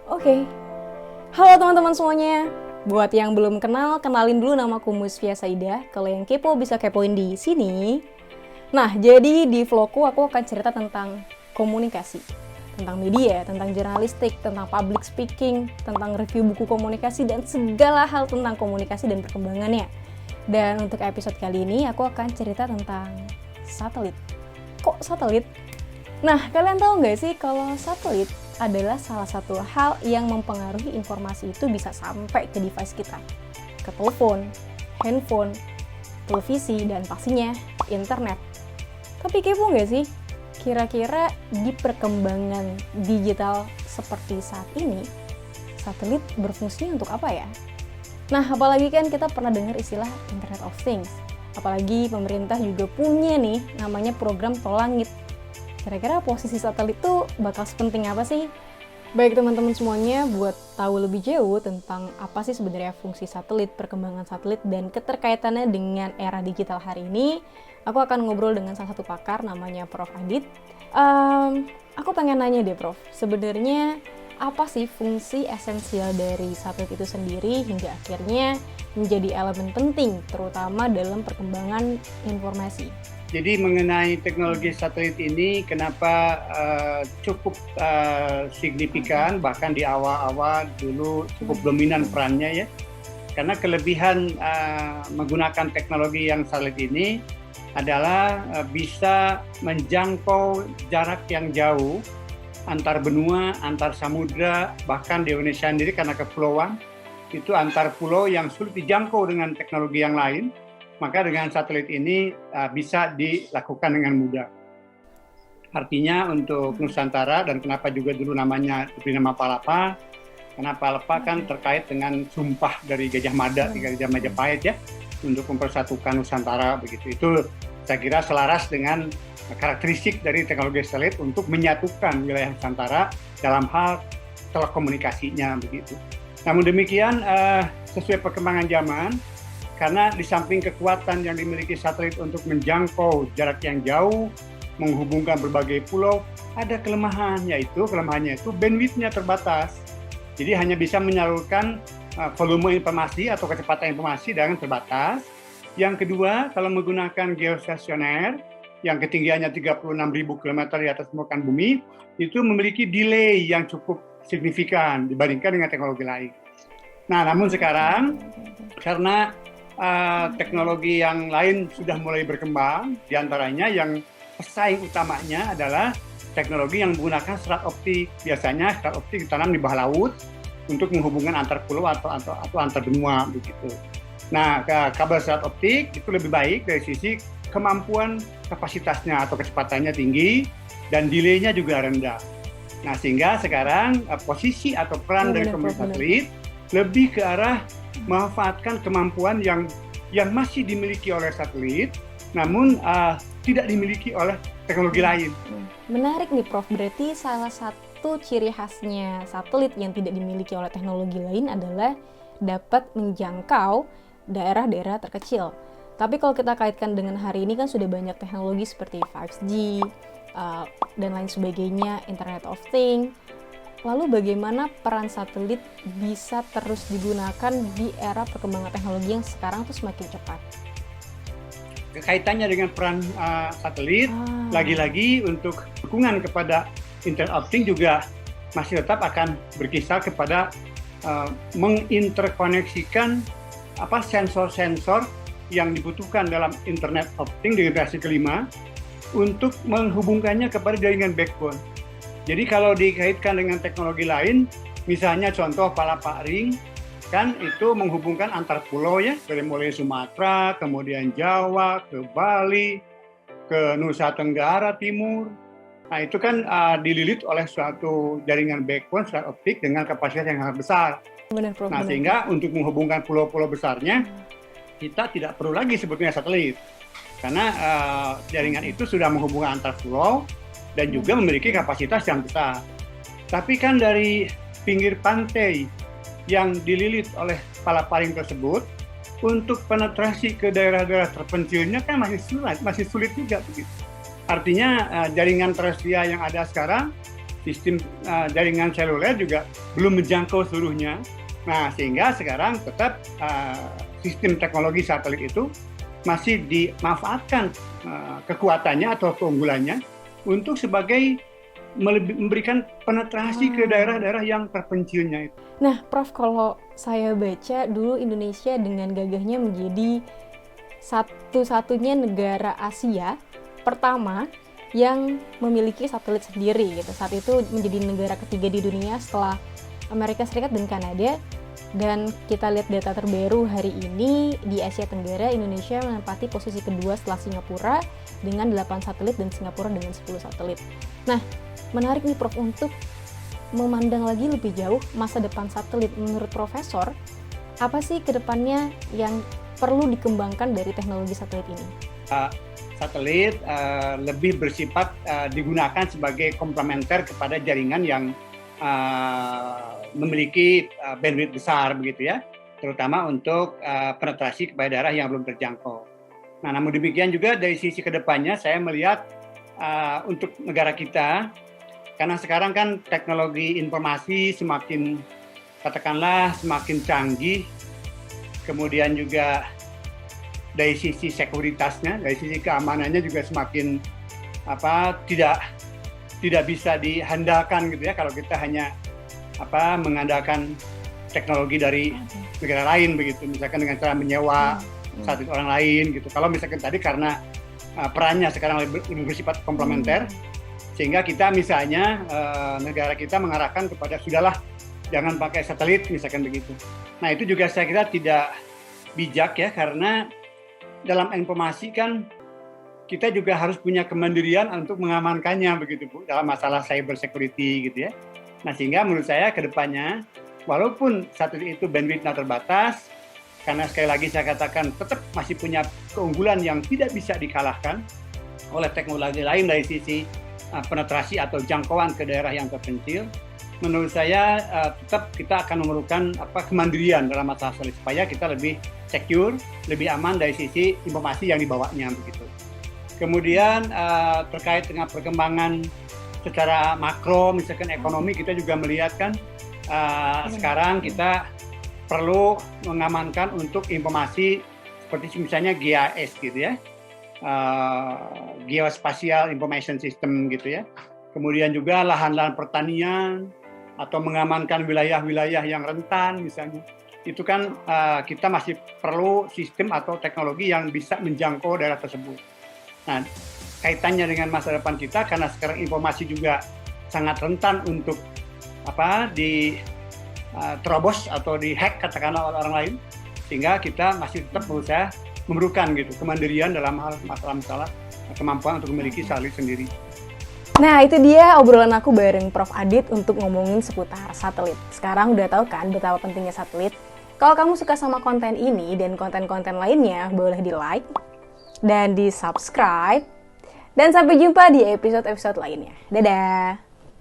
Oke, halo teman-teman semuanya. Buat yang belum kenal, kenalin dulu nama aku Musfia Saidah. Kalau yang kepo bisa kepoin di sini. Nah, jadi di vlogku aku akan cerita tentang komunikasi, tentang media, tentang jurnalistik, tentang public speaking, tentang review buku komunikasi, dan segala hal tentang komunikasi dan perkembangannya. Dan untuk episode kali ini aku akan cerita tentang satelit. Kok satelit? Nah, kalian tahu nggak sih kalau satelit adalah salah satu hal yang mempengaruhi informasi itu bisa sampai ke device kita. Ke telepon, handphone, televisi, dan pastinya internet. Tapi kepo nggak sih? Kira-kira di perkembangan digital seperti saat ini, satelit berfungsi untuk apa ya? Nah, apalagi kan kita pernah dengar istilah Internet of Things. Apalagi pemerintah juga punya nih namanya program Tol Langit. Kira-kira posisi satelit itu bakal sepenting apa sih? Baik teman-teman semuanya, buat tahu lebih jauh tentang apa sih sebenarnya fungsi satelit, perkembangan satelit, dan keterkaitannya dengan era digital hari ini, aku akan ngobrol dengan salah satu pakar namanya Prof. Adit. Aku pengen nanya deh Prof, sebenarnya apa sih fungsi esensial dari satelit itu sendiri hingga akhirnya menjadi elemen penting, terutama dalam perkembangan informasi? Jadi mengenai teknologi satelit ini, kenapa cukup signifikan, bahkan di awal-awal dulu cukup dominan perannya ya. Karena kelebihan menggunakan teknologi yang satelit ini adalah bisa menjangkau jarak yang jauh antar benua, antar samudra, bahkan di Indonesia sendiri karena kepulauan, itu antar pulau yang sulit dijangkau dengan teknologi yang lain. Maka dengan satelit ini bisa dilakukan dengan mudah. Artinya untuk Nusantara, dan kenapa juga dulu namanya diberi nama Palapa, karena Palapa kan terkait dengan sumpah dari Gajah Mada, Gajah Majapahit ya, untuk mempersatukan Nusantara begitu. Itu saya kira selaras dengan karakteristik dari teknologi satelit untuk menyatukan wilayah Nusantara dalam hal telekomunikasinya begitu. Namun demikian, sesuai perkembangan zaman, karena di samping kekuatan yang dimiliki satelit untuk menjangkau jarak yang jauh, menghubungkan berbagai pulau, ada kelemahannya itu bandwidth-nya terbatas. Jadi hanya bisa menyalurkan volume informasi atau kecepatan informasi dengan terbatas. Yang kedua, kalau menggunakan geostasioner yang ketinggiannya 36.000 km di atas permukaan bumi, itu memiliki delay yang cukup signifikan dibandingkan dengan teknologi lain. Nah, namun sekarang karena teknologi yang lain sudah mulai berkembang, diantaranya yang pesaing utamanya adalah teknologi yang menggunakan serat optik. Biasanya serat optik ditanam di bawah laut untuk menghubungkan antar pulau atau antar benua begitu. Nah, kabel serat optik itu lebih baik dari sisi kemampuan kapasitasnya atau kecepatannya tinggi dan delay-nya juga rendah. Nah, sehingga sekarang posisi atau peran dari komunikasi satelit lebih ke arah memanfaatkan kemampuan yang masih dimiliki oleh satelit, namun tidak dimiliki oleh teknologi lain. Menarik nih Prof, berarti salah satu ciri khasnya satelit yang tidak dimiliki oleh teknologi lain adalah dapat menjangkau daerah-daerah terkecil. Tapi kalau kita kaitkan dengan hari ini kan sudah banyak teknologi seperti 5G dan lain sebagainya, Internet of Things. Lalu bagaimana peran satelit bisa terus digunakan di era perkembangan teknologi yang sekarang tuh semakin cepat? Kaitannya dengan peran satelit, lagi-lagi untuk dukungan kepada Internet of Things juga masih tetap akan berkisar kepada menginterkoneksikan sensor-sensor yang dibutuhkan dalam Internet of Things di generasi kelima untuk menghubungkannya kepada jaringan backbone. Jadi kalau dikaitkan dengan teknologi lain, misalnya contoh Palapa Ring, kan itu menghubungkan antar pulau ya, dari mulai Sumatera, kemudian Jawa, ke Bali, ke Nusa Tenggara Timur. Nah itu kan dililit oleh suatu jaringan backbone serat optik dengan kapasitas yang sangat besar. Benar, Prof, nah sehingga untuk menghubungkan pulau-pulau besarnya, kita tidak perlu lagi sebetulnya satelit. Karena jaringan itu sudah menghubungkan antar pulau, dan juga memiliki kapasitas yang besar. Tapi kan dari pinggir pantai yang dililit oleh Palapa Ring tersebut, untuk penetrasi ke daerah-daerah terpencilnya kan masih sulit juga begitu. Artinya jaringan terrestrial yang ada sekarang sistem jaringan seluler juga belum menjangkau seluruhnya. Nah, sehingga sekarang tetap sistem teknologi satelit itu masih dimanfaatkan kekuatannya atau keunggulannya untuk sebagai memberikan penetrasi ke daerah-daerah yang terpencilnya itu. Nah, Prof, kalau saya baca dulu Indonesia dengan gagahnya menjadi satu-satunya negara Asia pertama yang memiliki satelit sendiri gitu. Saat itu menjadi negara ketiga di dunia setelah Amerika Serikat dan Kanada. Dan kita lihat data terbaru hari ini di Asia Tenggara, Indonesia menempati posisi kedua setelah Singapura dengan 8 satelit dan Singapura dengan 10 satelit. Nah, menarik nih Prof untuk memandang lagi lebih jauh masa depan satelit. Menurut Profesor, apa sih kedepannya yang perlu dikembangkan dari teknologi satelit ini? Satelit lebih bersifat digunakan sebagai komplementer kepada jaringan yang memiliki bandwidth besar begitu ya, terutama untuk penetrasi kepada daerah yang belum terjangkau. Nah, namun demikian juga dari sisi kedepannya saya melihat untuk negara kita, karena sekarang kan teknologi informasi semakin katakanlah semakin canggih, kemudian juga dari sisi sekuritasnya, dari sisi keamanannya juga semakin tidak bisa dihandalkan gitu ya kalau kita hanya mengandalkan teknologi dari negara lain begitu, misalkan dengan cara menyewa satelit orang lain gitu. Kalau misalkan tadi karena perannya sekarang lebih bersifat komplementer, sehingga kita misalnya negara kita mengarahkan kepada sudahlah jangan pakai satelit misalkan begitu. Nah, itu juga saya kira tidak bijak ya, karena dalam informasi kan kita juga harus punya kemandirian untuk mengamankannya begitu Bu, dalam masalah cyber security gitu ya. Nah, sehingga menurut saya ke depannya, walaupun satelit itu bandwidth-nya terbatas, karena sekali lagi saya katakan tetap masih punya keunggulan yang tidak bisa dikalahkan oleh teknologi lain dari sisi penetrasi atau jangkauan ke daerah yang terpencil, menurut saya tetap kita akan memerlukan kemandirian dalam masalah satelit supaya kita lebih secure, lebih aman dari sisi informasi yang dibawanya begitu. Kemudian terkait dengan perkembangan secara makro, misalkan ekonomi, kita juga melihat kan sekarang kita perlu mengamankan untuk informasi seperti misalnya GIS gitu ya, Geospatial Information System gitu ya. Kemudian juga lahan-lahan pertanian atau mengamankan wilayah-wilayah yang rentan misalnya. Itu kan kita masih perlu sistem atau teknologi yang bisa menjangkau daerah tersebut. Nah, kaitannya dengan masa depan kita, karena sekarang informasi juga sangat rentan untuk terobos atau dihack katakanlah oleh orang lain, sehingga kita masih tetap berusaha memerlukan gitu kemandirian dalam hal masalah kemampuan untuk memiliki satelit sendiri. Nah, itu dia obrolan aku bareng Prof Adit untuk ngomongin seputar satelit. Sekarang udah tahu kan betapa pentingnya satelit. Kalau kamu suka sama konten ini dan konten-konten lainnya, boleh di-like dan di-subscribe. Dan sampai jumpa di episode-episode lainnya. Dadah!